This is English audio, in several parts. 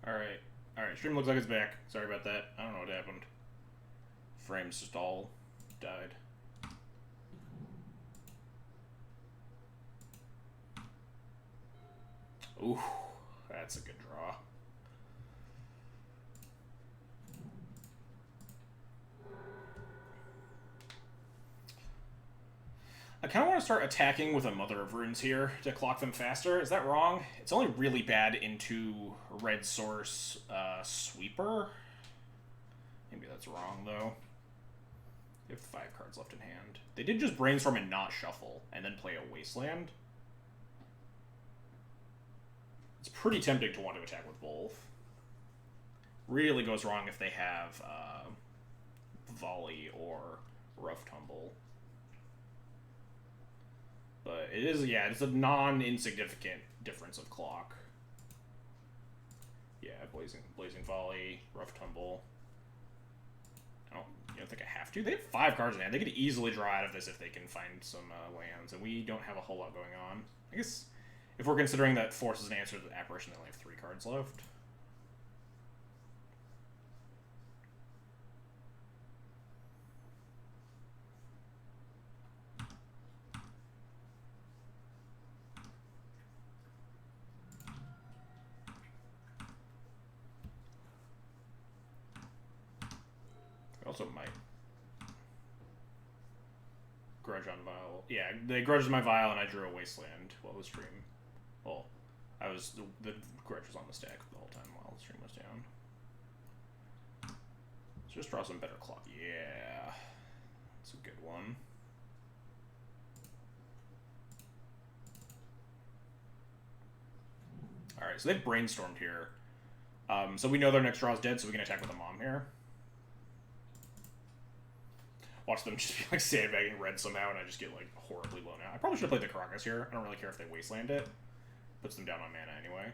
Alright. Alright, stream looks like it's back. Sorry about that. I don't know what happened. Frames just all died. Ooh, that's a good draw. I kind of want to start attacking with a Mother of Runes here to clock them faster. Is that wrong? It's only really bad into red source sweeper. Maybe that's wrong, though. You have 5 cards left in hand. They did just brainstorm and not shuffle, and then play a Wasteland. It's pretty tempting to want to attack with both. Really goes wrong if they have Volley or Rough Tumble. But it is, yeah, it's a non-insignificant difference of clock. Yeah, Blazing Volley, Rough Tumble. You don't think I have to? They have 5 cards in hand. They could easily draw out of this if they can find some lands, and we don't have a whole lot going on. I guess if we're considering that Force is an answer to the Apparition, they only have 3 cards left. Also might grudge on Vial. Yeah, they grudged my Vial and I drew a Wasteland while the stream. Well, the grudge was on the stack the whole time while the stream was down. Let's just draw some better clock. Yeah, that's a good one. All right, so they've brainstormed here. So we know their next draw is dead, so we can attack with a Mom here. Watch them just be like sandbagging red somehow, and I just get like horribly blown out. I probably should have played the Caracas here. I don't really care if they Wasteland it. Puts them down on mana anyway.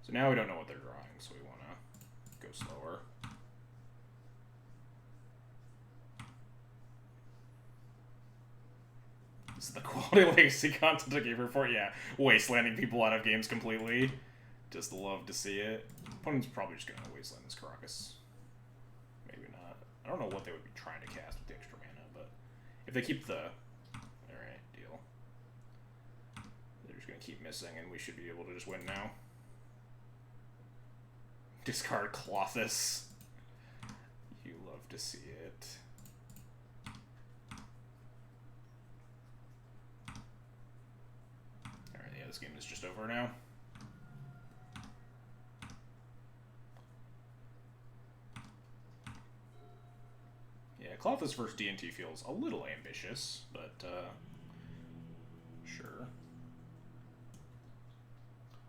So now we don't know what they're drawing, so we want to go slower. This is the quality legacy content I gave her for. Yeah, wastelanding people out of games completely. Just love to see it. Opponent's probably just going to wasteland this Caracas. Maybe not. I don't know what they would be trying to cast with the extra mana, but if they keep the... Alright, deal. They're just going to keep missing, and we should be able to just win now. Discard Clothis. You love to see it. Alright, yeah, this game is just over now. Yeah, Clothis versus D&T feels a little ambitious, but sure.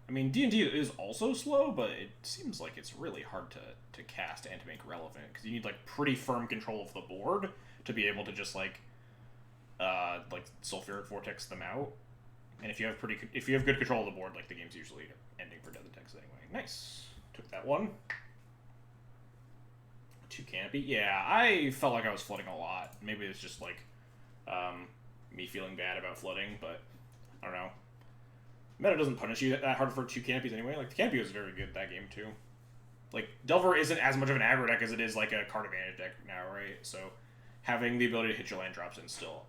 I mean, D&D is also slow, but it seems like it's really hard to cast and to make relevant, because you need, like, pretty firm control of the board to be able to just, like Sulfuric Vortex them out. And if you have good control of the board, like, the game's usually ending for Death Attacks anyway. Nice. Took that one. 2 Canopy? Yeah, I felt like I was flooding a lot. Maybe it's just, like, me feeling bad about flooding, but I don't know. Meta doesn't punish you that hard for 2 Canopies anyway. Like, the Canopy was very good that game, too. Like, Delver isn't as much of an aggro deck as it is, like, a card advantage deck now, right? So, having the ability to hit your land drops and still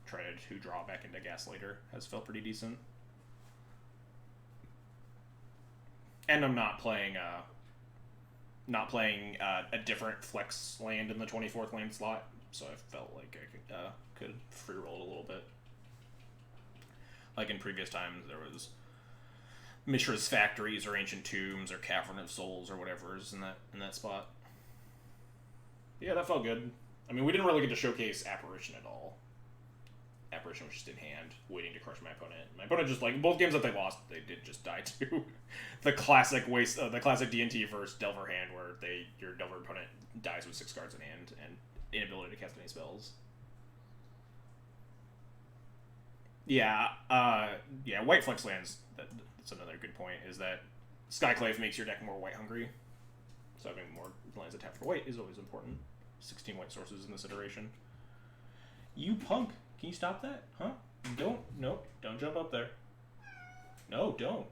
try to draw back into gas later has felt pretty decent. And I'm not playing a different flex land in the 24th land slot, so I felt like I could free roll it a little bit. Like in previous times, there was Mishra's Factories or Ancient Tombs or Cavern of Souls or whatever is in that spot. Yeah, that felt good. I mean, we didn't really get to showcase Apparition at all. Apparition was just in hand, waiting to crush my opponent. My opponent just, like, both games that they lost, they did just die to the classic the classic D&T versus Delver hand, where your Delver opponent dies with 6 cards in hand and inability to cast any spells. Yeah, white flex lands, that's another good point, is that Skyclave makes your deck more white hungry. So having more lands that tap for white is always important. 16 white sources in this iteration. You punk! Can you stop that? Huh? Don't. Nope. Don't jump up there. No, don't.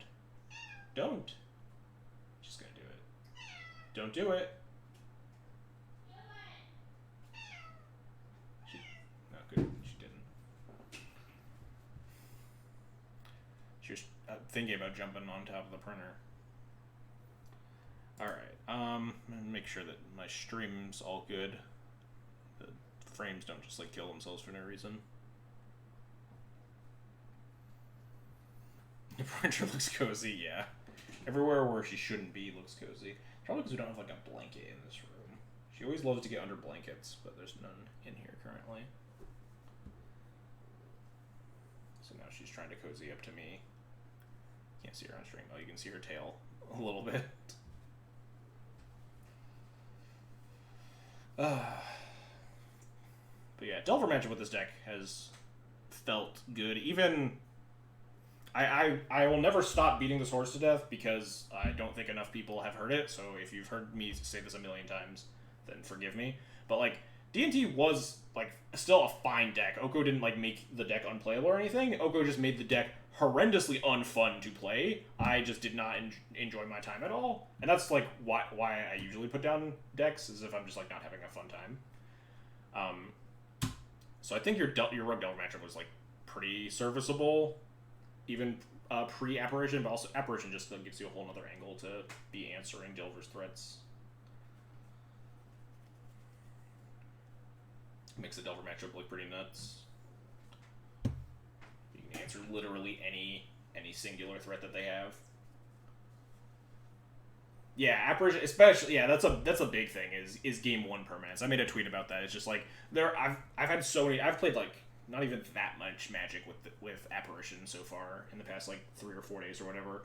Don't. Just gonna do it. Don't do it. No, good. She didn't. She was thinking about jumping on top of the printer. Alright, make sure that my stream's all good. The frames don't just, like, kill themselves for no reason. The printer looks cozy, yeah. Everywhere where she shouldn't be looks cozy. Probably because we don't have, like, a blanket in this room. She always loves to get under blankets, but there's none in here currently. So now she's trying to cozy up to me. Can't see her on stream. Oh, you can see her tail a little bit. But yeah, Delver matchup with this deck has felt good. Even I will never stop beating this horse to death because I don't think enough people have heard it. So if you've heard me say this a million times, then forgive me. But like D&T was like still a fine deck. Oko didn't like make the deck unplayable or anything. Oko just made the deck horrendously unfun to play. I just did not enjoy my time at all, and that's like why I usually put down decks, is if I'm just like not having a fun time. So I think your Rogue Delver matchup was like pretty serviceable, even pre-Apparition, but also Apparition just gives you a whole other angle to be answering Delver's threats. Makes the Delver matchup look pretty nuts. You can answer literally any singular threat that they have. Yeah, Apparition, especially, yeah, that's a big thing, is game 1 permanence. I made a tweet about that. It's just like I've had so many. I've played like not even that much Magic with Apparition so far in the past like 3 or 4 days or whatever.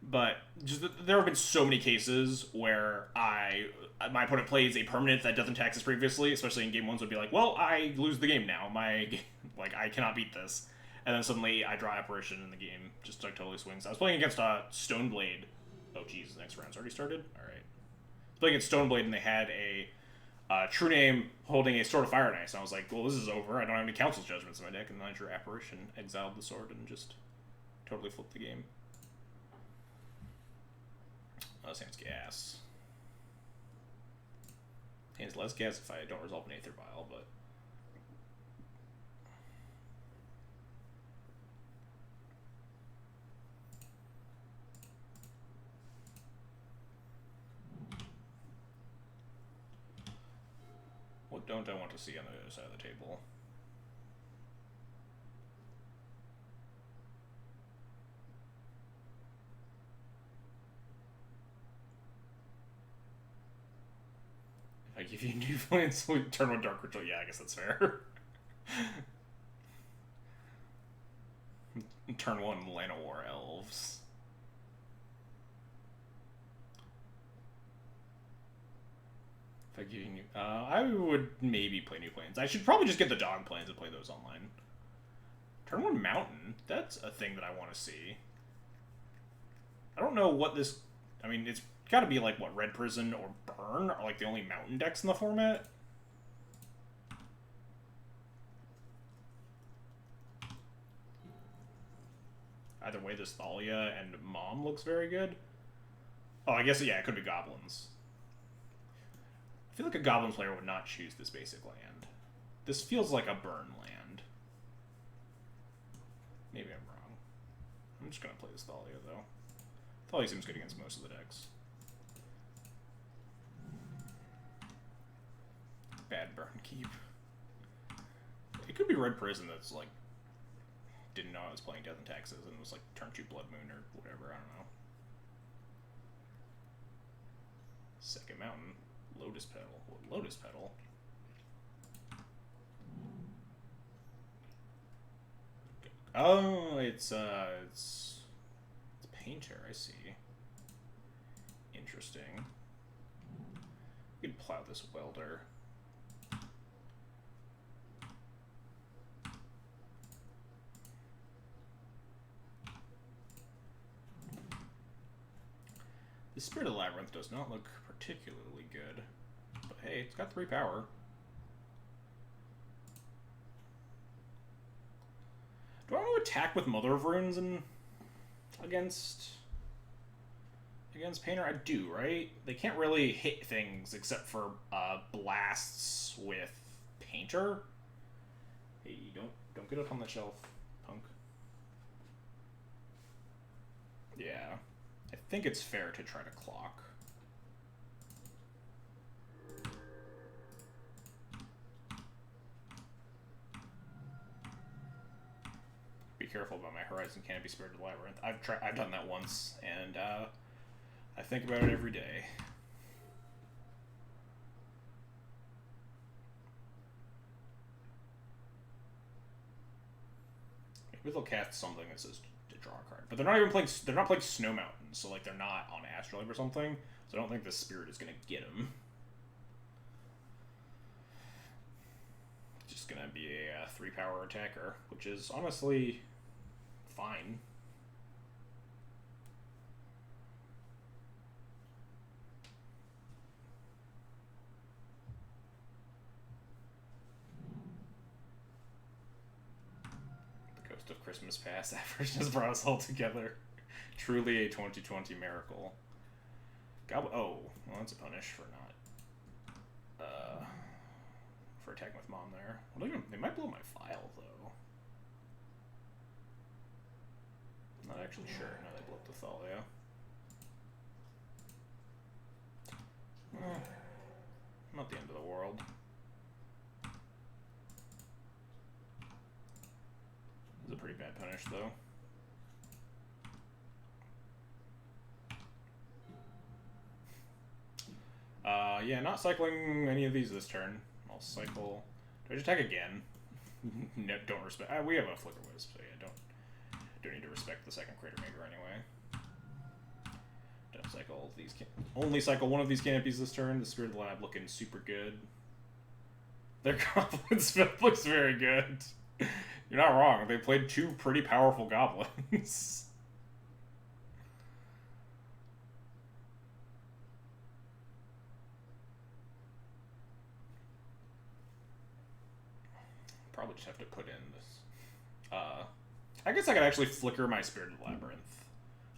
But just there have been so many cases where my opponent plays a permanent that doesn't tax us previously, especially in game 1s, would be like, well, I lose the game now. Like, I cannot beat this. And then suddenly I draw Apparition and the game just like totally swings. I was playing against Stoneblade. Oh, geez, the next round's already started? All right. I was playing against Stoneblade, and they had a True Name holding a Sword of Fire and Ice. And I was like, well, this is over. I don't have any Council's Judgments in my deck. And then I drew Apparition, exiled the sword, and just totally flipped the game. Oh, this hand's gas. Hand's less gas if I don't resolve an Aether Vial, but... What don't I want to see on the other side of the table? If I give you new plans, we turn on Dark Ritual. Yeah, I guess that's fair. Turn 1, Llanowar Elves. If I give you new... I would maybe play new planes. I should probably just get the dog planes and play those online. Turn 1 Mountain. That's a thing that I want to see. I don't know what this... I mean, it's got to be like, what, Red Prison or Burn are like the only mountain decks in the format? Either way, this Thalia and Mom looks very good. Oh, I guess, yeah, it could be Goblins. I feel like a Goblin player would not choose this basic land. This feels like a burn land. Maybe I'm wrong. I'm just going to play this Thalia, though. Thalia seems good against most of the decks. Bad burn keep. It could be Red Prison that's, like, didn't know I was playing Death and Taxes and was like, turn 2 Blood Moon or whatever, I don't know. Second Mountain. Lotus Petal. What, Lotus Petal? Oh, it's Painter, I see. Interesting. We could plow this Welder. Spirit of the Labyrinth does not look particularly good. But hey, it's got 3 power. Do I want to attack with Mother of Runes and against Painter? I do, right? They can't really hit things except for blasts with Painter. Hey, don't get up on that shelf, punk. Yeah, I think it's fair to try to clock. Be careful about my Horizon Canopy Spirit of the Labyrinth. I've done that once, and I think about it every day. Maybe they'll cast something that says to draw a card, but they're not even playing. They're not playing Snow Mountain, so like they're not on Astrolabe or something. So I don't think the Spirit is gonna get them. Just gonna be a 3-power attacker, which is honestly fine. Of Christmas Past, that version has brought us all together. Truly a 2020 miracle. Oh, well, that's a punish for not for attacking with Mom there. Well, they might blow my file though. Not actually sure. No, they blew up the Thalia. Not the end of the world. It's a pretty bad punish, though. Yeah, not cycling any of these this turn. I'll cycle. Do I just attack again? No, don't respect. We have a Flicker Wisp, so yeah, don't need to respect the second Crater Maker anyway. Don't cycle these. Only cycle one of these canopies this turn. The Spirit of the Lab looking super good. Their Goblin spell looks very good. You're not wrong. They played 2 pretty powerful goblins. Probably just have to put in this. I guess I could actually flicker my Spirit of the Labyrinth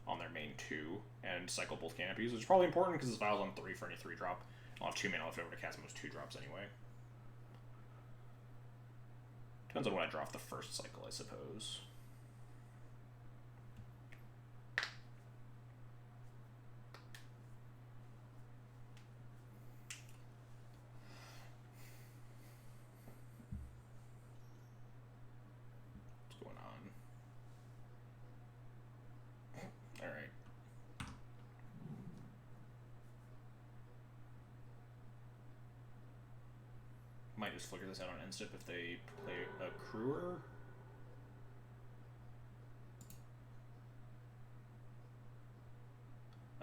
on their main 2 and cycle both canopies, which is probably important because this file's on 3 for any 3-drop. I'll have 2 mana left over to cast most 2-drops anyway. Depends on when I draw off the first cycle, I suppose. What's going on? Alright. Might just flicker this out on end step if they play a Crewer.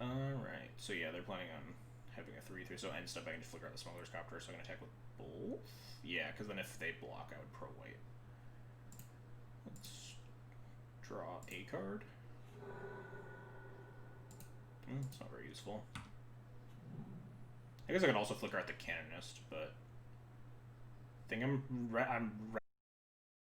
Alright, so yeah, they're planning on having a 3-3, so end step I can just flicker out the Smuggler's Copter, so I'm going to attack with both? Yeah, because then if they block, I would pro-white. Let's draw a card. It's not very useful. I guess I can also flicker out the Canonist, but I think I'm